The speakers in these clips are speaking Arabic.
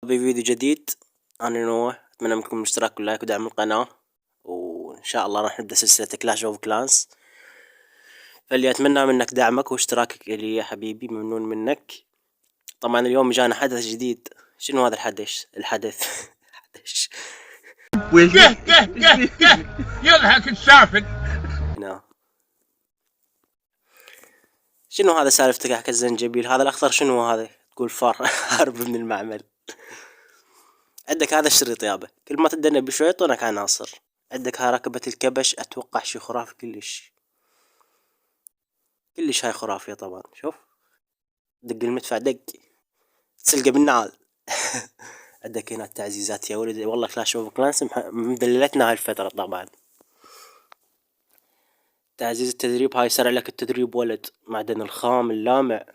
بفيديو جديد. أنا نوح، أتمنى منكم الاشتراك واللايك ودعم القناة، وإن شاء الله راح نبدأ سلسلة كلاش اوف كلانس. فاللي أتمنى منك دعمك واشتراكك لي يا حبيبي، ممنون منك. طبعا اليوم جانا حدث جديد. شنو هذا الحدث حدث يضحك السافل. شنو هذا سالفتك حق الزنجبيل هذا الأخضر؟ شنو هذا؟ تقول فار هرب من المعمل. عندك هذا الشريط يابا، كل ما تدنى بشوي يعطونك عناصر. عندك هاي ركبة الكبش، أتوقع شي خرافي كلش. هاي خرافية طبعا. شوف دق المدفع دق تسلقه بالنعال. عندك هنا التعزيزات يا ولد، والله كلاش اوف كلانس مدللتنا هاي الفترة طبعا. تعزيز التدريب، هاي يسرع لك التدريب ولد. معدن الخام اللامع،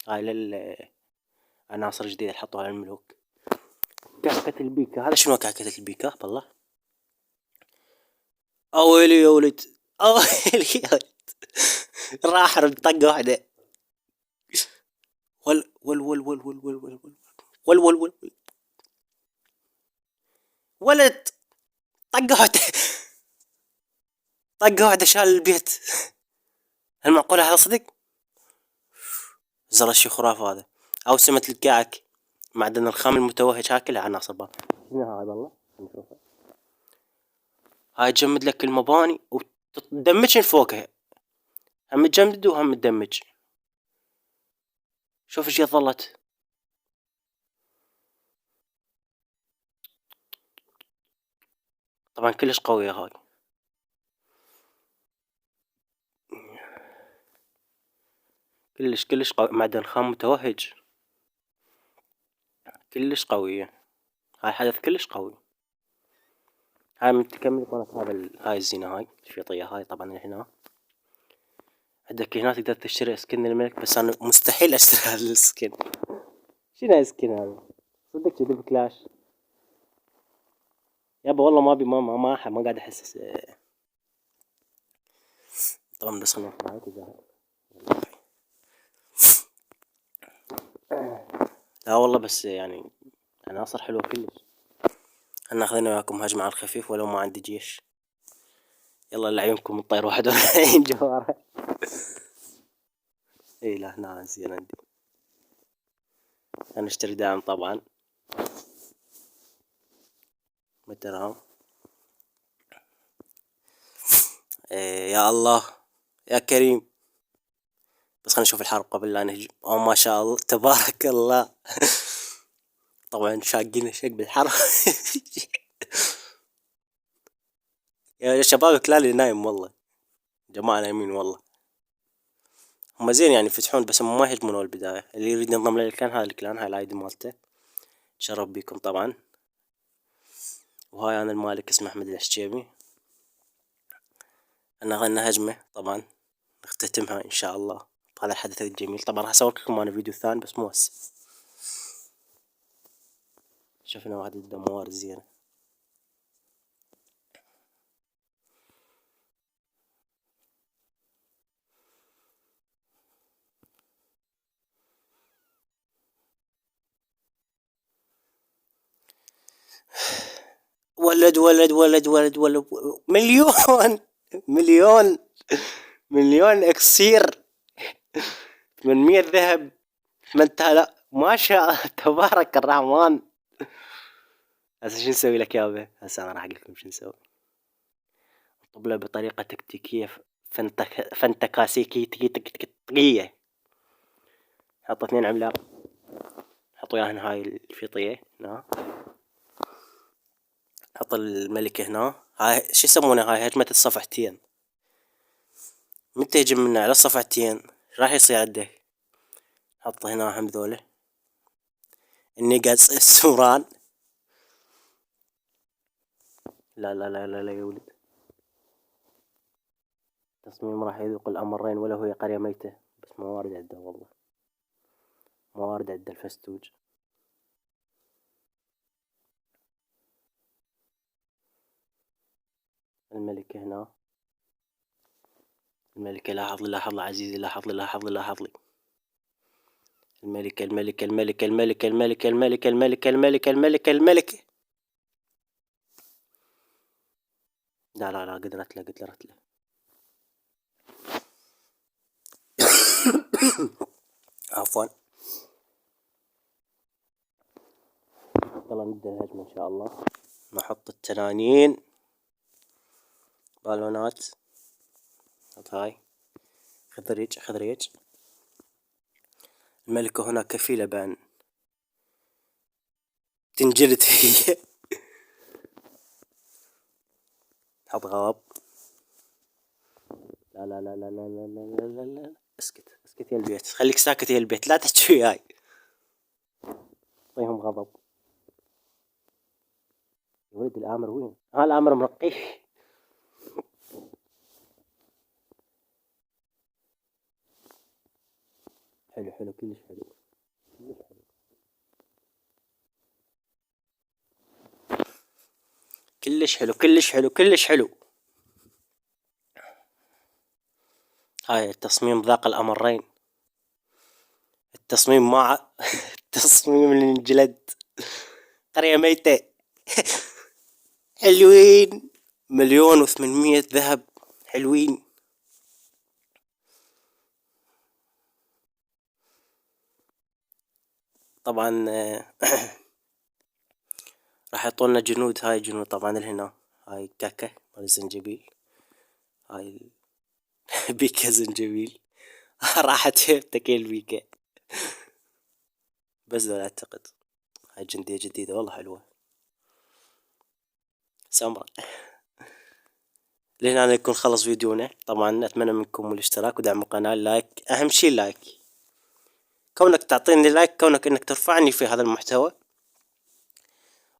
هاي عناصر جديدة حطوها على الملوك. كعكة البيكا، هذا شنو كعكة البيكا بالله؟ اويلي يا ولد، اويلي يا ولد. راح رد طقة واحدة. ول ول ول ول ول ول ول ول ول ول ولد. طقة واحدة، طقة واحدة شال البيت. هل معقولة هذا صدق؟ زر شي خرافة هذا. أوسمة الكعك، معدن الخام المتوهج، هاكلها عناصر بقى. شنو هذا والله؟ نشوفه. هاي تجمد لك المباني وتدمجن فوقها، هم تجمد وهم تدمج. شوف ايش ظلت. طبعا كلش قوية هاي، كلش قوي. معدن خام متوهج، كلش قوية. هاي حدث كلش قوي. هاي من تكمل قناة هذا هاي الزينة، هاي الشيطية هاي طبعا هنا. عندك هنا تقدر تشتري سكن الملك، بس انا مستحيل اشتري هذا السكن. شنو هاي السكن هذا؟ صدق كذي بكلاش يابا، والله ما ابي، ما قاعد احس. طبعا بس خلنا ناخذ هاي تجاهل. لا والله بس يعني عناصر حلوة كلش. هناخذ انا وياكم هجمة على الخفيف ولو ما عندي جيش. يلا لعيونكم الطير 41 جوهرة. اي لا هنا زين عندي. هنشتري دعم طبعا. مترام. إيه يا الله يا كريم. بس خلينا نشوف الحرب قبل لا نهجم. او ما شاء الله تبارك الله. طبعا شاقين شق بالحرب. يا شباب كلالي نايم والله، جماعة نايمين والله. هم زين يعني يفتحون، بس هم ما يهجمون البداية. اللي يريد ينضم للكلان، هذا الكلان هاي الايدي مالته. تشرف بيكم طبعا. وهاي انا المالك اسمه احمد الحشيمي. انا غنى هجمة طبعا نختتمها ان شاء الله بهذا الحدث الجميل. طبعا راح اسوي لكم انا فيديو ثاني بس مو هسه. شفنا واحد الدموار زينة. ولد ولد ولد ولد ولد مليون. مليون، مليون اكسير. 800 ذهب، 8000 ما شاء الله تبارك الرحمن. هسه شو نسوي لك يابا؟ هسه انا راح اقول لكم شو نسوي. نطب له بطريقة تكتيكية فانتكاسيكية. حط 2 عملاق، حط وياهن هاي الفيطية هنا. حط الملكة هنا. هاي شو يسمونها؟ هاي هجمة الصفحتين. من تهجم منه على الصفحتين راح يصير عندك. حط هنا هم ذوله النقص السوران. لا لا لا لا لا يا ولد. تصميم راح يذوق الأمرين ولو هي قرية ميتة، بس ما وارد عنده والله، ما وارد عنده الفستوج. الملكة هنا. الملكة لاحظ لي عزيزي، لاحظ لي. الملك الملك الملك الملك الملك الملك الملك الملك الملك الملك. لا لا لا، قدرت له. عفوا. يلا نبدأ الهجمة إن شاء الله. نحط التنانين، بالونات، حط هاي، خضريج. الملكة هنا كفيلة بأن تنجلد هي. حط غضب. لا لا لا لا لا لا لا لا لا لا. اسكت يا البيت، خليك ساكت يا البيت، لا تحكي وياي. طيهم غضب. يا ولد الآمر وين؟ الآمر مرقيه. حلو كلش حلو. كلش حلو. هاي التصميم ذاق الأمرين. التصميم مع التصميم اللي انجلد. قرية ميتة. حلوين. 1,800,000 ذهب. حلوين. طبعا راح يعطونا جنود. هاي جنود طبعا الهنا. هاي كاكا مال الزنجبيل. هاي بيكا زنجبيل. راحت تكيل بيكا. بس ذول اعتقد. هاي جندية جديدة والله حلوة سمرة. لهنا يكون خلص فيديونا. طبعا اتمنى منكم الاشتراك ودعم القناة، اللايك، اهم شي اللايك. كونك تعطيني لايك كونك انك ترفعني في هذا المحتوى.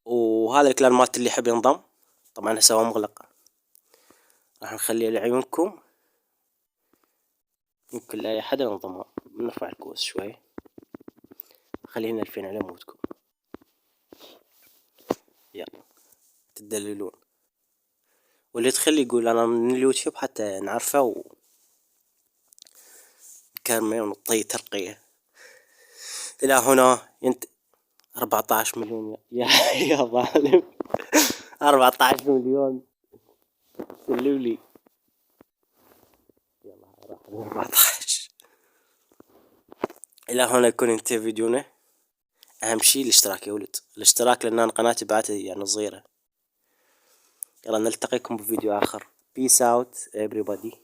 وهذا الكلان مالت اللي يحب ينضم. طبعا هسه هو مغلق، راح نخليه لعيونكم. يمكن لاي احد ينضم. نرفع الكوس شوي، خلينا 2000 على موتكم. يلا تدللون، واللي تخلي يقول انا من اليوتيوب حتى نعرفه كرمه ونطي ترقية. الى هنا 14 مليون يا ظالم. 14 مليون سلولي. يلا راح 14. الى هنا يكون انتهى فيديونا. اهم شي الاشتراك يا ولد، الاشتراك، لان انا قناتي بعتها يعني صغيرة. يلا نلتقيكم بفيديو اخر. Peace out everybody.